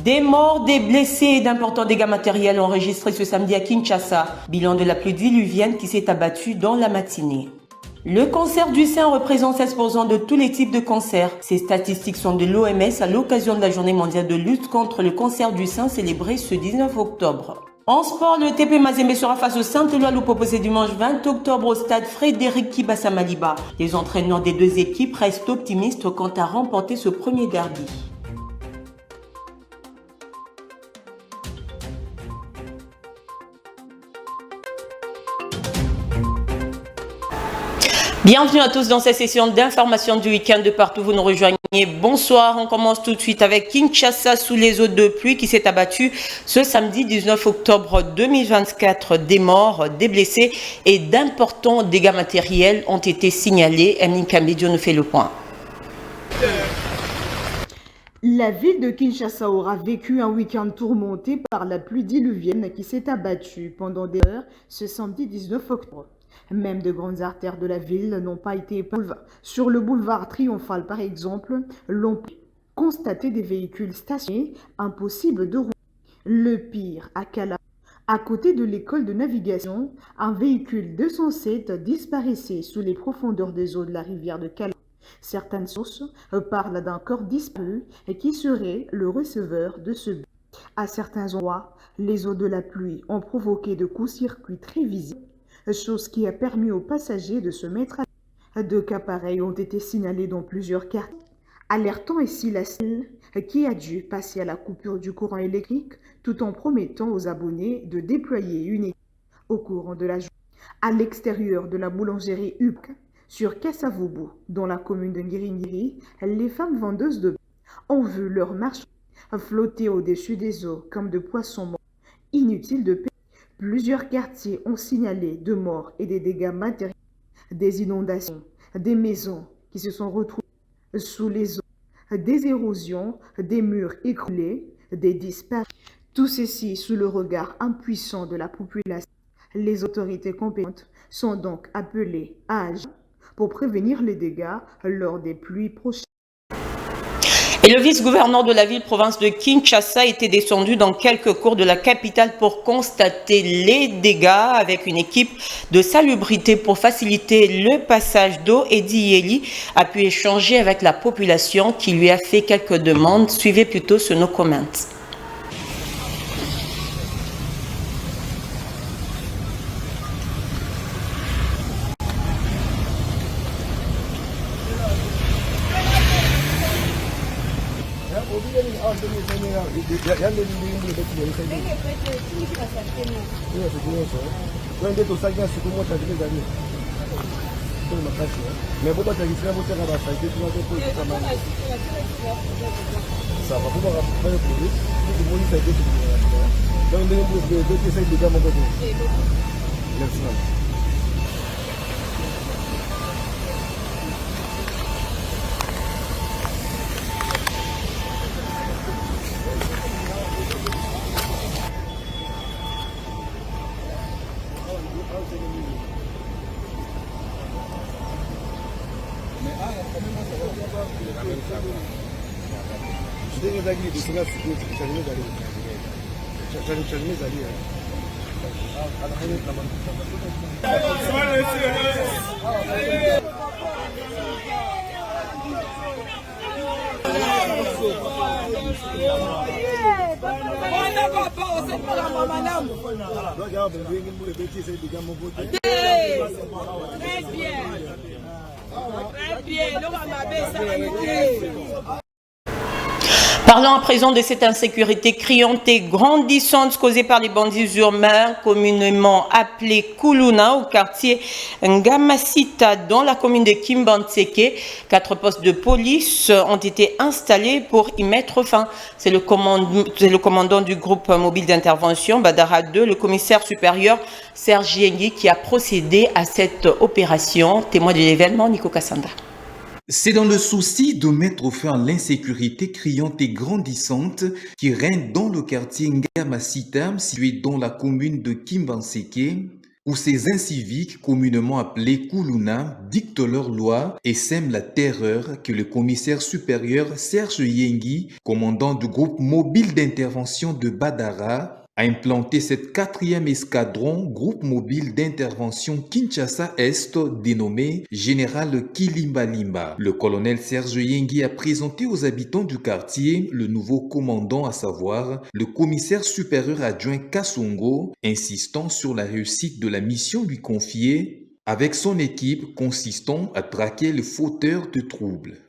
Des morts, des blessés et d'importants dégâts matériels enregistrés ce samedi à Kinshasa. Bilan de la pluie diluvienne qui s'est abattue dans la matinée. Le cancer du sein représente 16% de tous les types de cancers. Ces statistiques sont de l'OMS à l'occasion de la journée mondiale de lutte contre le cancer du sein célébrée ce 19 octobre. En sport, le TP Mazembe sera face au Saint-Éloi Lupopo ce dimanche 20 octobre au stade Frédéric Kibasa Maliba. Les entraîneurs des deux équipes restent optimistes quant à remporter ce premier derby. Bienvenue à tous dans cette session d'information du week-end de partout vous nous rejoignez. Bonsoir, on commence tout de suite avec Kinshasa sous les eaux de pluie qui s'est abattue ce samedi 19 octobre 2024. Des morts, des blessés et d'importants dégâts matériels ont été signalés. Emeline Kambidio nous fait le point. La ville de Kinshasa aura vécu un week-end tourmenté par la pluie diluvienne qui s'est abattue pendant des heures ce samedi 19 octobre. Même de grandes artères de la ville n'ont pas été éprouvé. Sur le boulevard Triomphal, par exemple, l'on peut constater des véhicules stationnés, impossible de rouler. Le pire, à Kala, à côté de l'école de navigation, un véhicule 207 disparaissait sous les profondeurs des eaux de la rivière de Kala. Certaines sources parlent d'un corps disparu et qui serait le receveur de ce but. À certains endroits, les eaux de la pluie ont provoqué de courts-circuits très visibles, chose qui a permis aux passagers de se mettre à l'abri. Deux cas pareils ont été signalés dans plusieurs quartiers, alertant ici la ville qui a dû passer à la coupure du courant électrique tout en promettant aux abonnés de déployer une équipe au courant de la journée. À l'extérieur de la boulangerie UPC, sur Kassavoubou, dans la commune de Ngiringiri, les femmes vendeuses de ont vu leurs marchands flotter au-dessus des eaux comme de poissons morts. Inutile de payer. Plusieurs quartiers ont signalé de morts et des dégâts matériels, des inondations, des maisons qui se sont retrouvées sous les eaux, des érosions, des murs écroulés, des disparus. Tout ceci sous le regard impuissant de la population. Les autorités compétentes sont donc appelées à agir pour prévenir les dégâts lors des pluies prochaines. Et le vice-gouverneur de la ville-province de Kinshasa était descendu dans quelques cours de la capitale pour constater les dégâts avec une équipe de salubrité pour faciliter le passage d'eau. Eddie Yeli a pu échanger avec la population qui lui a fait quelques demandes. Suivez plutôt sur nos commentaires. Parlons à présent de cette insécurité criante et grandissante causée par les bandits urbains, communément appelés Kuluna, au quartier Ngamasita, dans la commune de Kimbantseke. 4 postes de police ont été installés pour y mettre fin. C'est le commandant du groupe mobile d'intervention, Badara 2, le commissaire supérieur Serge Yengi, qui a procédé à cette opération. Témoin de l'événement, Nico Kassanda. C'est dans le souci de mettre fin à l'insécurité criante et grandissante qui règne dans le quartier Ngamasita, situé dans la commune de Kimbantseke, où ces inciviques, communément appelés Kuluna, dictent leurs lois et sèment la terreur que le commissaire supérieur Serge Yengi, commandant du groupe mobile d'intervention de Badara, a implanté cette 4e escadron, groupe mobile d'intervention Kinshasa-Est, dénommé Général Kilimbalimba. Le colonel Serge Yengi a présenté aux habitants du quartier le nouveau commandant, à savoir le commissaire supérieur adjoint Kassongo, insistant sur la réussite de la mission lui confiée, avec son équipe consistant à traquer les fauteurs de troubles.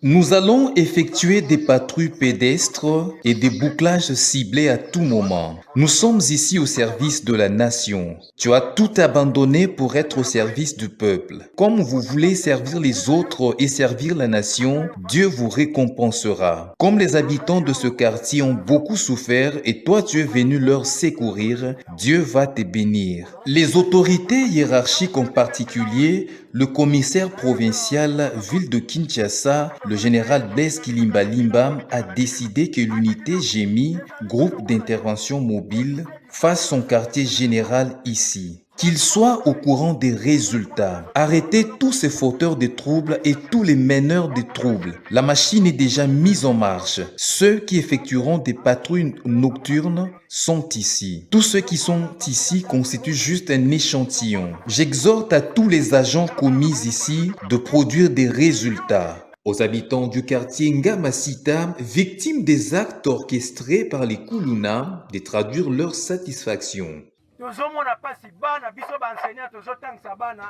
Nous allons effectuer des patrouilles pédestres et des bouclages ciblés à tout moment. Nous sommes ici au service de la nation. Tu as tout abandonné pour être au service du peuple. Comme vous voulez servir les autres et servir la nation, Dieu vous récompensera. Comme les habitants de ce quartier ont beaucoup souffert et toi tu es venu leur secourir, Dieu va te bénir. Les autorités hiérarchiques, en particulier le commissaire provincial ville de Kinshasa, le général Blaise Kilimbalimba, a décidé que l'unité GEMI, groupe d'intervention mobile, fasse son quartier général ici. Qu'il soit au courant des résultats. Arrêtez tous ces fauteurs de troubles et tous les meneurs de troubles. La machine est déjà mise en marche. Ceux qui effectueront des patrouilles nocturnes sont ici. Tous ceux qui sont ici constituent juste un échantillon. J'exhorte à tous les agents commis ici de produire des résultats. Aux habitants du quartier Ngamasita, victimes des actes orchestrés par les Kuluna, de traduire leur satisfaction.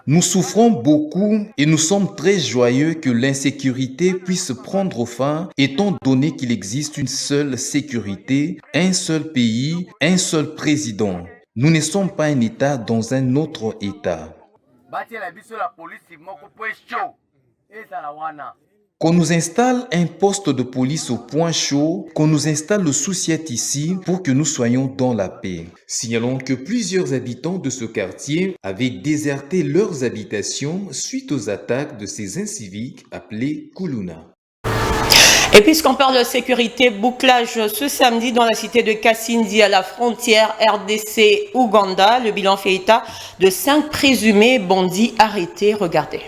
Nous souffrons beaucoup et nous sommes très joyeux que l'insécurité puisse prendre fin, étant donné qu'il existe une seule sécurité, un seul pays, un seul président. Nous ne sommes pas un État dans un autre État. Qu'on nous installe un poste de police au point chaud, qu'on nous installe le Souciet ici pour que nous soyons dans la paix. Signalons que plusieurs habitants de ce quartier avaient déserté leurs habitations suite aux attaques de ces inciviques appelés Kuluna. Et puisqu'on parle de sécurité, bouclage ce samedi dans la cité de Kasindi à la frontière RDC-Ouganda. Le bilan fait état de 5 présumés bandits arrêtés. Regardez.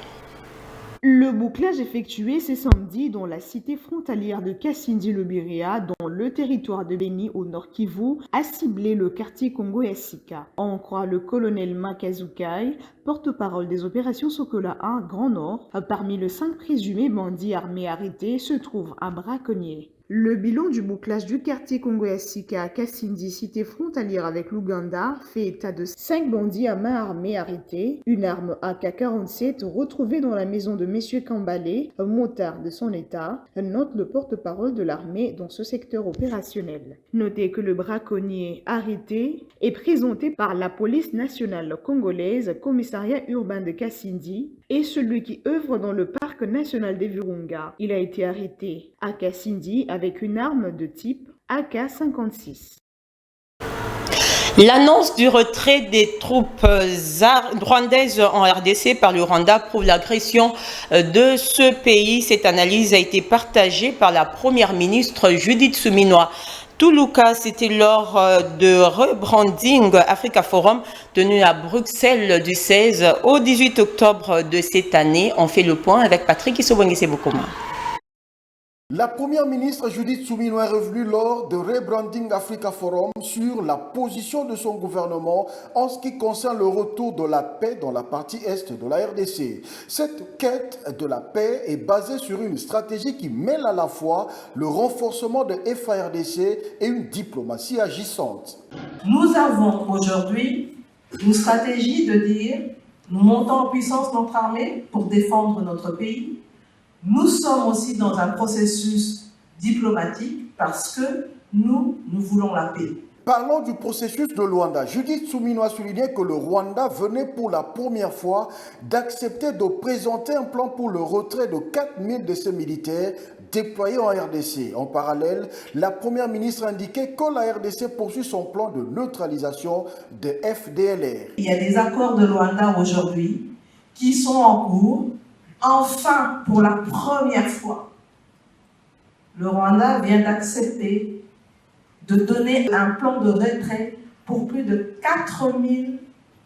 Le bouclage effectué ce samedi dans la cité frontalière de Kasindi-Lubiriha, dans le territoire de Beni au Nord Kivu, a ciblé le quartier Congo-Yassika. En croit le colonel Makazukai, porte-parole des opérations Sokola 1 Grand Nord. Parmi les 5 présumés bandits armés arrêtés se trouve un braconnier. Le bilan du bouclage du quartier Congo-Yassika à Kasindi, cité frontalière avec l'Ouganda, fait état de 5 bandits à main armée arrêtés, une arme AK-47 retrouvée dans la maison de M. Kambale, un motard de son état, note le porte-parole de l'armée dans ce secteur opérationnel. Notez que le braconnier arrêté est présenté par la police nationale congolaise, commissariat urbain de Kasindi, et celui qui œuvre dans le parc national des Virunga. Il a été arrêté à Kasindi avec une arme de type AK-56. L'annonce du retrait des troupes rwandaises en RDC par le Rwanda prouve l'agression de ce pays. Cette analyse a été partagée par la première ministre Judith Suminwa Tuluka. C'était lors de Rebranding Africa Forum tenu à Bruxelles du 16 au 18 octobre de cette année. On fait le point avec Patrick Isobongi-Sebokoma. La première ministre Judith Suminwa est revenue lors de Rebranding Africa Forum sur la position de son gouvernement en ce qui concerne le retour de la paix dans la partie est de la RDC. Cette quête de la paix est basée sur une stratégie qui mêle à la fois le renforcement de FARDC et une diplomatie agissante. Nous avons aujourd'hui une stratégie de dire nous montons en puissance notre armée pour défendre notre pays. Nous sommes aussi dans un processus diplomatique parce que nous voulons la paix. Parlons du processus de Luanda. Judith Suminwa a souligné que le Rwanda venait pour la première fois d'accepter de présenter un plan pour le retrait de 4000 de ses militaires déployés en RDC. En parallèle, la première ministre a indiqué que la RDC poursuit son plan de neutralisation de FDLR. Il y a des accords de Luanda aujourd'hui qui sont en cours. Enfin, pour la première fois, le Rwanda vient d'accepter de donner un plan de retrait pour plus de 4000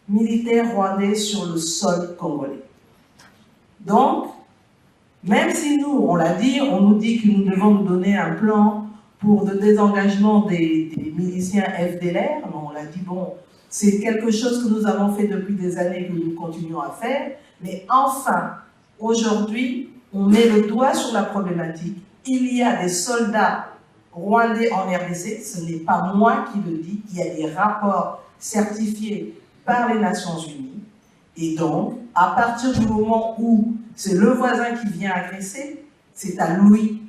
militaires rwandais sur le sol congolais. Donc, même si nous, on l'a dit, on nous dit que nous devons nous donner un plan pour le désengagement des miliciens FDLR, mais on l'a dit, bon, c'est quelque chose que nous avons fait depuis des années, que nous continuons à faire, mais enfin, aujourd'hui, on met le doigt sur la problématique. Il y a des soldats rwandais en RDC, ce n'est pas moi qui le dis, il y a des rapports certifiés par les Nations Unies, et donc, à partir du moment où c'est le voisin qui vient agresser, c'est à lui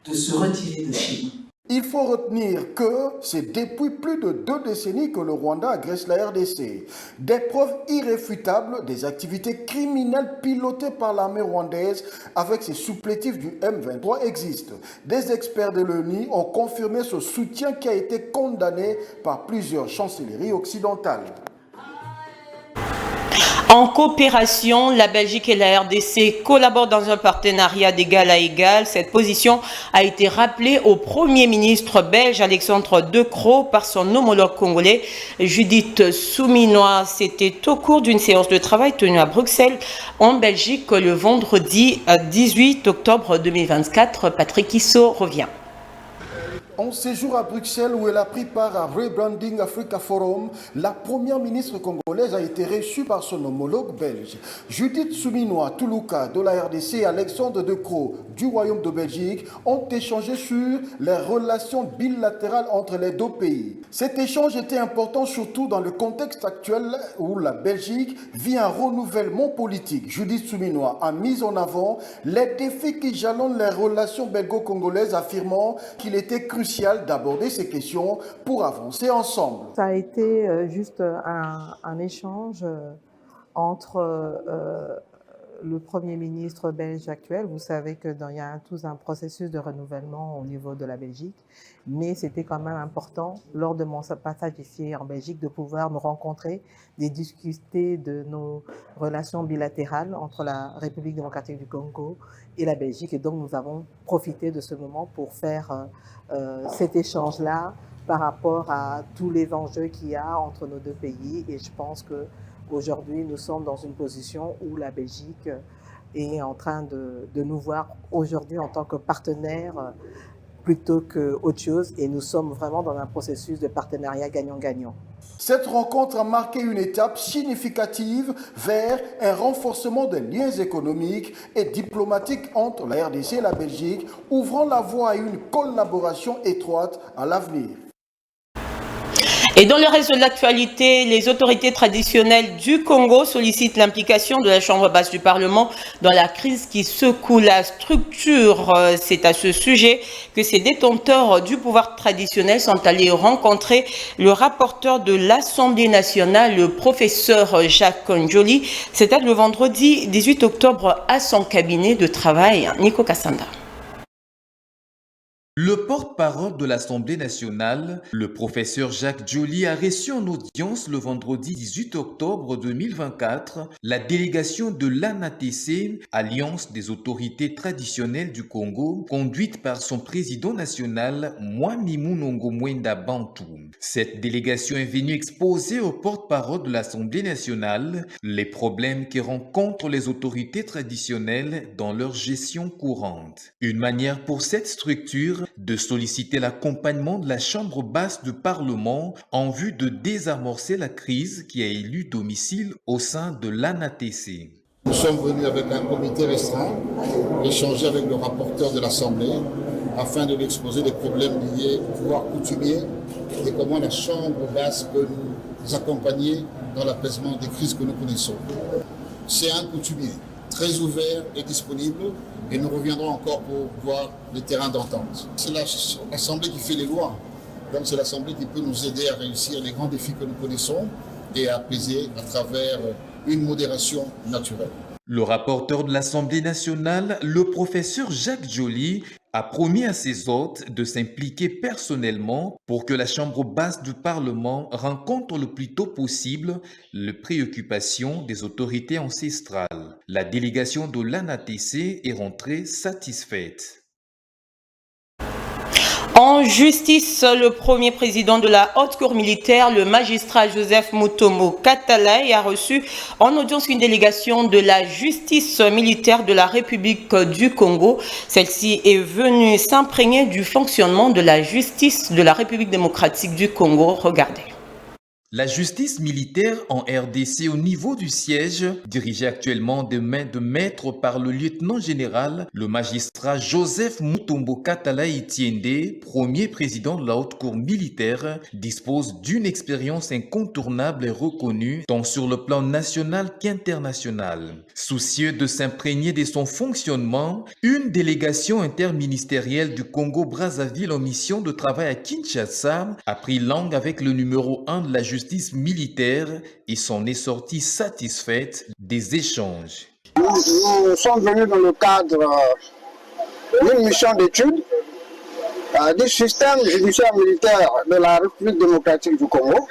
de se retirer de chez nous. Il faut retenir que c'est depuis plus de 2 décennies que le Rwanda agresse la RDC. Des preuves irréfutables des activités criminelles pilotées par l'armée rwandaise avec ses supplétifs du M23 existent. Des experts de l'ONU ont confirmé ce soutien qui a été condamné par plusieurs chancelleries occidentales. En coopération, la Belgique et la RDC collaborent dans un partenariat d'égal à égal. Cette position a été rappelée au Premier ministre belge Alexandre De Croo par son homologue congolais Judith Souminois. C'était au cours d'une séance de travail tenue à Bruxelles, en Belgique, le vendredi 18 octobre 2024. Patrick Issot revient. En séjour à Bruxelles où elle a pris part à Rebranding Africa Forum, la première ministre congolaise a été reçue par son homologue belge. Judith Souminois Toulouka de la RDC et Alexandre De Croo du Royaume de Belgique ont échangé sur les relations bilatérales entre les deux pays. Cet échange était important surtout dans le contexte actuel où la Belgique vit un renouvellement politique. Judith Souminois a mis en avant les défis qui jalonnent les relations belgo-congolaises, affirmant qu'il était crucial d'aborder ces questions pour avancer ensemble. Ça a été juste un échange entre le Premier ministre belge actuel. Vous savez qu'il y a tout un processus de renouvellement au niveau de la Belgique, mais c'était quand même important, lors de mon passage ici en Belgique, de pouvoir nous rencontrer, de discuter de nos relations bilatérales entre la République démocratique du Congo et la Belgique. Et donc, nous avons profité de ce moment pour faire cet échange-là par rapport à tous les enjeux qu'il y a entre nos deux pays. Et je pense qu'aujourd'hui, nous sommes dans une position où la Belgique est en train de nous voir aujourd'hui en tant que partenaire plutôt qu'autre chose. Et nous sommes vraiment dans un processus de partenariat gagnant-gagnant. Cette rencontre a marqué une étape significative vers un renforcement des liens économiques et diplomatiques entre la RDC et la Belgique, ouvrant la voie à une collaboration étroite à l'avenir. Et dans le reste de l'actualité, les autorités traditionnelles du Congo sollicitent l'implication de la Chambre basse du Parlement dans la crise qui secoue la structure. C'est à ce sujet que ces détenteurs du pouvoir traditionnel sont allés rencontrer le rapporteur de l'Assemblée nationale, le professeur Jacques Njoli. C'était le vendredi 18 octobre à son cabinet de travail. Nico Kassanda. Le porte-parole de l'Assemblée nationale, le professeur Jacques Njoli, a reçu en audience le vendredi 18 octobre 2024 la délégation de l'ANATC, Alliance des autorités traditionnelles du Congo, conduite par son président national, Mwamimu Nongomwenda Bantou. Cette délégation est venue exposer au porte-parole de l'Assemblée nationale les problèmes que rencontrent les autorités traditionnelles dans leur gestion courante. Une manière pour cette structure de solliciter l'accompagnement de la Chambre basse du Parlement en vue de désamorcer la crise qui a élu domicile au sein de l'ANATC. Nous sommes venus avec un comité restreint, échanger avec le rapporteur de l'Assemblée afin de lui exposer des problèmes liés au pouvoir coutumier et comment la Chambre basse peut nous accompagner dans l'apaisement des crises que nous connaissons. C'est un coutumier très ouvert et disponible, et nous reviendrons encore pour voir le terrain d'entente. C'est l'Assemblée qui fait les lois, donc c'est l'Assemblée qui peut nous aider à réussir les grands défis que nous connaissons et à apaiser à travers une modération naturelle. Le rapporteur de l'Assemblée nationale, le professeur Jacques Njoli, a promis à ses hôtes de s'impliquer personnellement pour que la Chambre basse du Parlement rencontre le plus tôt possible les préoccupations des autorités ancestrales. La délégation de l'ANATC est rentrée satisfaite. En justice, le premier président de la haute cour militaire, le magistrat Joseph Mutombo Katalayi, a reçu en audience une délégation de la justice militaire de la République du Congo. Celle-ci est venue s'imprégner du fonctionnement de la justice de la République démocratique du Congo. Regardez. La justice militaire en RDC au niveau du siège, dirigée actuellement de main de maître par le lieutenant-général, le magistrat Joseph Mutombo Katalayi Tiende, premier président de la haute cour militaire, dispose d'une expérience incontournable et reconnue tant sur le plan national qu'international. Soucieux de s'imprégner de son fonctionnement, une délégation interministérielle du Congo-Brazzaville en mission de travail à Kinshasa a pris langue avec le numéro 1 de la justice militaire et s'en est sortie satisfaite des échanges. Nous sommes venus dans le cadre d'une mission d'étude du système judiciaire militaire de la République démocratique du Congo,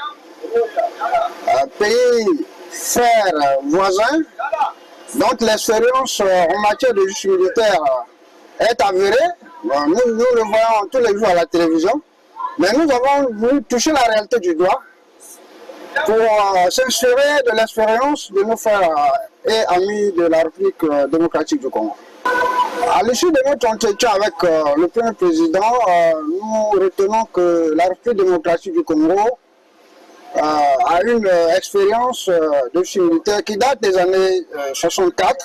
pays frère voisin, dont l'expérience en matière de justice militaire est avérée. Nous le voyons tous les jours à la télévision, mais nous avons voulu toucher la réalité du droit pour s'inspirer de l'expérience de nos frères et amis de la République démocratique du Congo. À l'issue de notre entretien avec le premier président, nous retenons que la République démocratique du Congo a une expérience de justice militaire qui date des années 64,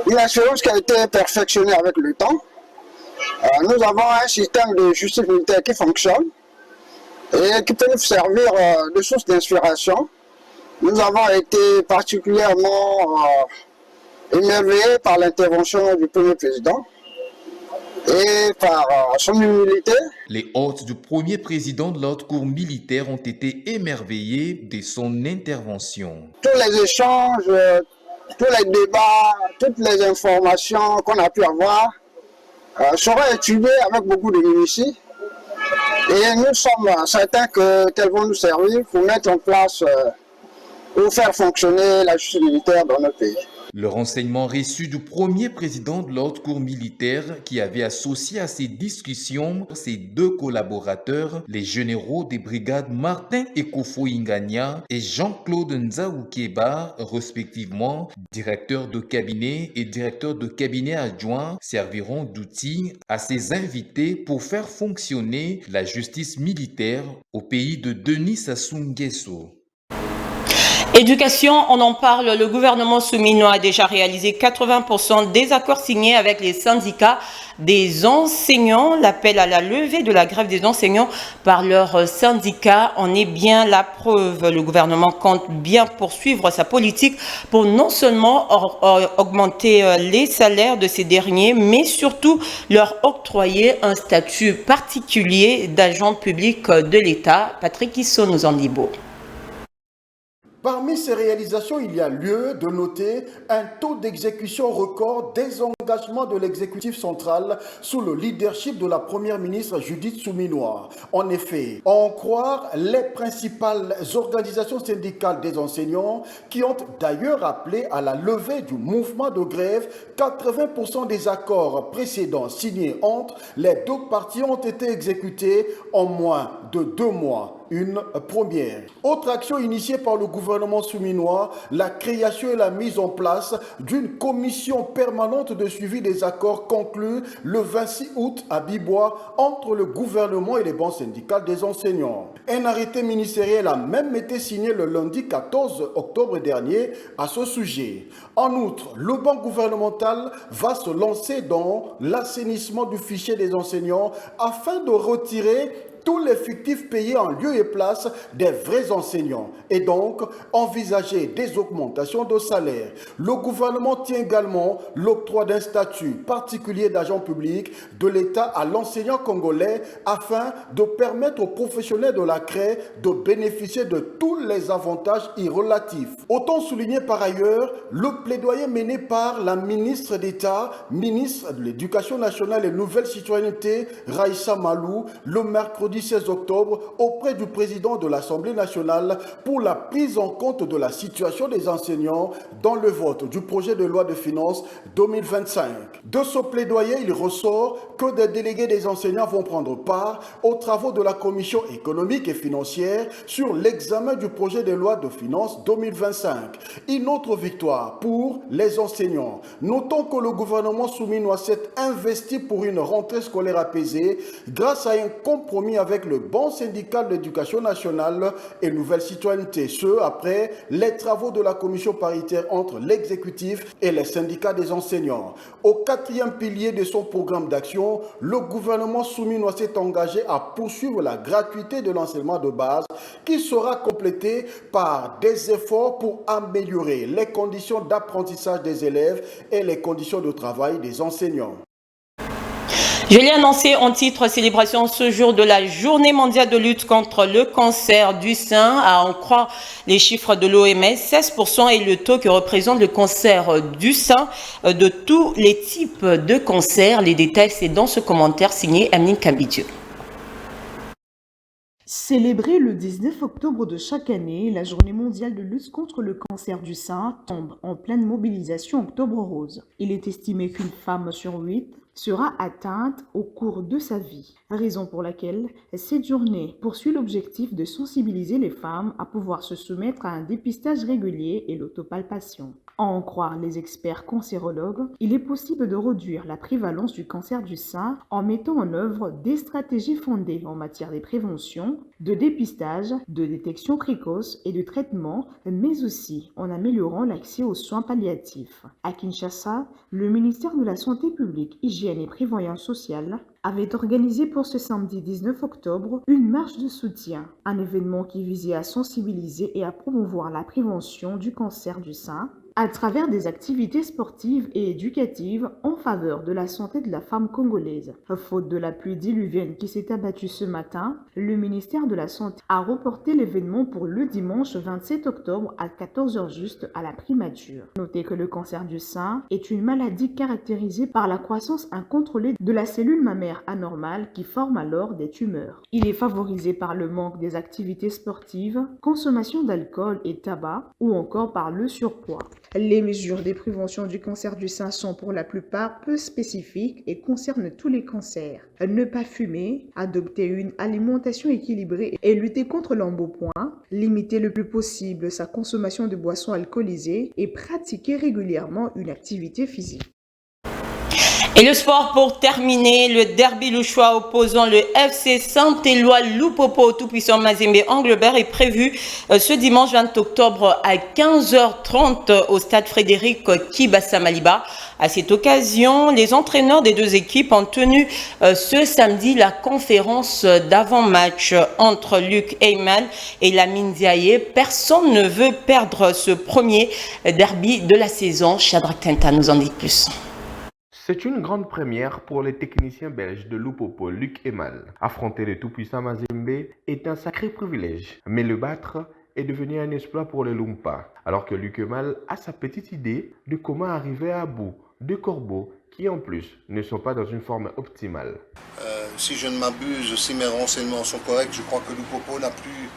une expérience qui a été perfectionnée avec le temps. Nous avons un système de justice militaire qui fonctionne et qui peut nous servir de source d'inspiration. Nous avons été particulièrement émerveillés par l'intervention du premier président et par son humilité. Les hôtes du premier président de la haute cour militaire ont été émerveillés de son intervention. Tous les échanges, tous les débats, toutes les informations qu'on a pu avoir seront étudiées avec beaucoup de minutie. Et nous sommes certains qu'elles vont nous servir pour mettre en place, pour faire fonctionner la justice militaire dans notre pays. Le renseignement reçu du premier président de la haute cour militaire qui avait associé à ces discussions ses deux collaborateurs, les généraux des brigades Martin Ekofo Ingania et Jean-Claude Nzaoukeba, respectivement directeur de cabinet et directeur de cabinet adjoint, serviront d'outils à ses invités pour faire fonctionner la justice militaire au pays de Denis Sassou Nguesso. Éducation, on en parle, le gouvernement souminois a déjà réalisé 80% des accords signés avec les syndicats des enseignants. L'appel à la levée de la grève des enseignants par leurs syndicats en est bien la preuve. Le gouvernement compte bien poursuivre sa politique pour non seulement augmenter les salaires de ces derniers, mais surtout leur octroyer un statut particulier d'agent public de l'État. Patrick Issou nous en dit beau. Parmi ces réalisations, il y a lieu de noter un taux d'exécution record des engagements de l'exécutif central sous le leadership de la première ministre Judith Suminwa. En effet, à en croire les principales organisations syndicales des enseignants qui ont d'ailleurs appelé à la levée du mouvement de grève, 80% des accords précédents signés entre les deux parties ont été exécutés en moins de 2 mois. Une première. Autre action initiée par le gouvernement souminois, la création et la mise en place d'une commission permanente de suivi des accords conclus le 26 août à Bibois entre le gouvernement et les banques syndicales des enseignants. Un arrêté ministériel a même été signé le lundi 14 octobre dernier à ce sujet. En outre, le banc gouvernemental va se lancer dans l'assainissement du fichier des enseignants afin de retirer tous les fictifs payés en lieu et place des vrais enseignants et donc envisager des augmentations de salaire. Le gouvernement tient également l'octroi d'un statut particulier d'agent public de l'État à l'enseignant congolais afin de permettre aux professionnels de la CREI de bénéficier de tous les avantages y relatifs. Autant souligner par ailleurs le plaidoyer mené par la ministre d'État, ministre de l'Éducation nationale et Nouvelle Citoyenneté, Raïssa Malou, le mercredi jeudi 16 octobre auprès du président de l'Assemblée nationale pour la prise en compte de la situation des enseignants dans le vote du projet de loi de finances 2025. De ce plaidoyer, il ressort que des délégués des enseignants vont prendre part aux travaux de la commission économique et financière sur l'examen du projet de loi de finances 2025. Une autre victoire pour les enseignants. Notons que le gouvernement souminois s'est investi pour une rentrée scolaire apaisée grâce à un compromis avec le Banc syndical d'éducation nationale et Nouvelle Citoyenneté, ce après les travaux de la commission paritaire entre l'exécutif et les syndicats des enseignants. Au quatrième pilier de son programme d'action, le gouvernement souminois s'est engagé à poursuivre la gratuité de l'enseignement de base qui sera complété par des efforts pour améliorer les conditions d'apprentissage des élèves et les conditions de travail des enseignants. Je l'ai annoncé en titre, célébration ce jour de la journée mondiale de lutte contre le cancer du sein. À en croire les chiffres de l'OMS, 16% est le taux que représente le cancer du sein de tous les types de cancers. Les détails, c'est dans ce commentaire signé Amine Kambidieu. Célébrée le 19 octobre de chaque année, la journée mondiale de lutte contre le cancer du sein tombe en pleine mobilisation Octobre Rose. Il est estimé qu'une femme sur 8 sera atteinte au cours de sa vie, raison pour laquelle cette journée poursuit l'objectif de sensibiliser les femmes à pouvoir se soumettre à un dépistage régulier et l'autopalpation. À en croire les experts cancérologues, il est possible de réduire la prévalence du cancer du sein en mettant en œuvre des stratégies fondées en matière de prévention, de dépistage, de détection précoce et de traitement, mais aussi en améliorant l'accès aux soins palliatifs. À Kinshasa, le ministère de la Santé publique, Hygiène et Prévoyance sociale avait organisé pour ce samedi 19 octobre une marche de soutien, un événement qui visait à sensibiliser et à promouvoir la prévention du cancer du sein à travers des activités sportives et éducatives en faveur de la santé de la femme congolaise. Faute de la pluie diluvienne qui s'est abattue ce matin, le ministère de la Santé a reporté l'événement pour le dimanche 27 octobre à 14h juste à la primature. Notez que le cancer du sein est une maladie caractérisée par la croissance incontrôlée de la cellule mammaire anormale qui forme alors des tumeurs. Il est favorisé par le manque des activités sportives, consommation d'alcool et tabac ou encore par le surpoids. Les mesures de prévention du cancer du sein sont pour la plupart peu spécifiques et concernent tous les cancers. Ne pas fumer, adopter une alimentation équilibrée et lutter contre l'embonpoint, limiter le plus possible sa consommation de boissons alcoolisées et pratiquer régulièrement une activité physique. Et le sport pour terminer, le derby louchois opposant le FC Saint-Éloi Lupopo au tout-puissant Mazembe Anglebert est prévu ce dimanche 20 octobre à 15h30 au stade Frédéric Kibassa Maliba. À cette occasion, les entraîneurs des deux équipes ont tenu ce samedi la conférence d'avant-match entre Luc Eyman et Lamine Diaye. Personne ne veut perdre ce premier derby de la saison. Shadrack Tenta nous en dit plus. C'est une grande première pour les techniciens belges de Lupopo, Luc Eyman. Affronter le tout-puissant Mazembe est un sacré privilège, mais le battre est devenu un exploit pour les Lumpa, alors que Luc Eyman a sa petite idée de comment arriver à bout de corbeaux qui en plus ne sont pas dans une forme optimale. Si je ne m'abuse, si mes renseignements sont corrects, je crois que Lupopo n'a plus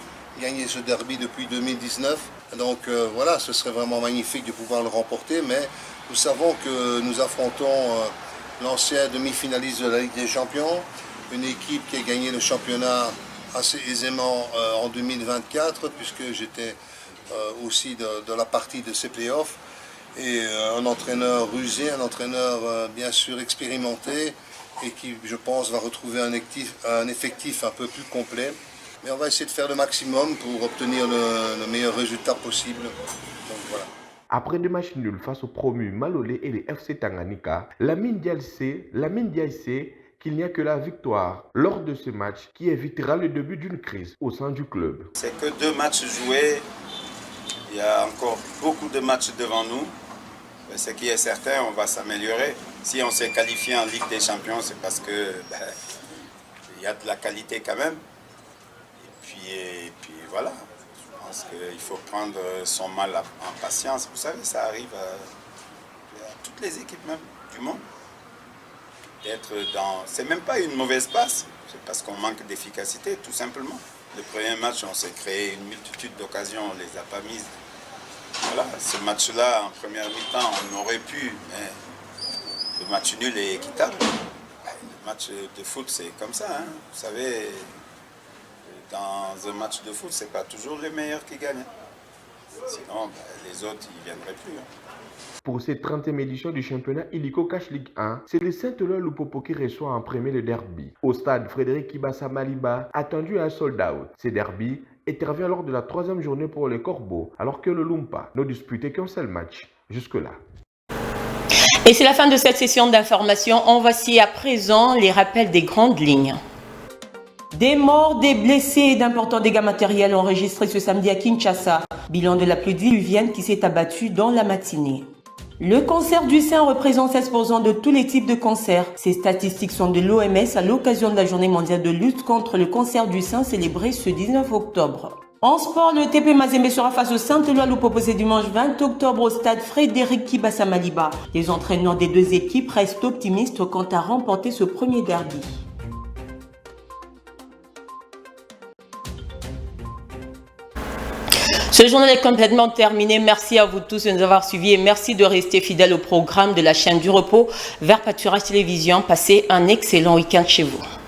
gagné ce derby depuis 2019. Donc voilà, ce serait vraiment magnifique de pouvoir le remporter, mais nous savons que nous affrontons l'ancien demi-finaliste de la Ligue des Champions, une équipe qui a gagné le championnat assez aisément en 2024, puisque j'étais aussi de la partie de ces playoffs, et un entraîneur rusé, un entraîneur bien sûr expérimenté, et qui, je pense, va retrouver un effectif un peu plus complet. Mais on va essayer de faire le maximum pour obtenir le meilleur résultat possible. Donc voilà. Après deux matchs nuls face aux promus Malolé et les FC Tanganyika, Lamine Diaye sait qu'il n'y a que la victoire lors de ce match qui évitera le début d'une crise au sein du club. C'est que 2 matchs joués, il y a encore beaucoup de matchs devant nous. Ce qui est certain, on va s'améliorer. Si on s'est qualifié en Ligue des Champions, c'est parce que il y a de la qualité quand même. Et puis voilà. Je pense qu'il faut prendre son mal en patience. Vous savez, ça arrive à toutes les équipes même du monde. C'est même pas une mauvaise passe. C'est parce qu'on manque d'efficacité, tout simplement. Le premier match, on s'est créé une multitude d'occasions, on ne les a pas mises. Voilà, ce match-là, en première mi-temps, on aurait pu, mais le match nul est équitable. Le match de foot, c'est comme ça. Hein. Vous savez, dans un match de foot, ce n'est pas toujours les meilleurs qui gagnent. Sinon, les autres, ils ne viendraient plus. Hein. Pour cette 30e édition du championnat Illico Cash Ligue 1, c'est le Saint-Éloi Lupopo qui reçoit en premier le derby. Au stade Frédéric Kibasa Maliba, attendu à un sold-out. Ce derby intervient lors de la 3e journée pour les Corbeaux, alors que le Lumpa n'a disputé qu'un seul match jusque-là. Et c'est la fin de cette session d'information. En voici à présent les rappels des grandes lignes. Des morts, des blessés et d'importants dégâts matériels enregistrés ce samedi à Kinshasa. Bilan de la pluie diluvienne qui s'est abattue dans la matinée. Le cancer du sein représente 16% de tous les types de cancers. Ces statistiques sont de l'OMS à l'occasion de la journée mondiale de lutte contre le cancer du sein célébrée ce 19 octobre. En sport, le TP Mazembe sera face au Saint-Éloi Lupopo ce dimanche 20 octobre au stade Frédéric Kibasa Maliba. Les entraîneurs des deux équipes restent optimistes quant à remporter ce premier derby. Ce journal est complètement terminé. Merci à vous tous de nous avoir suivis et merci de rester fidèles au programme de la chaîne du repos vers Pâturage Télévision. Passez un excellent week-end chez vous.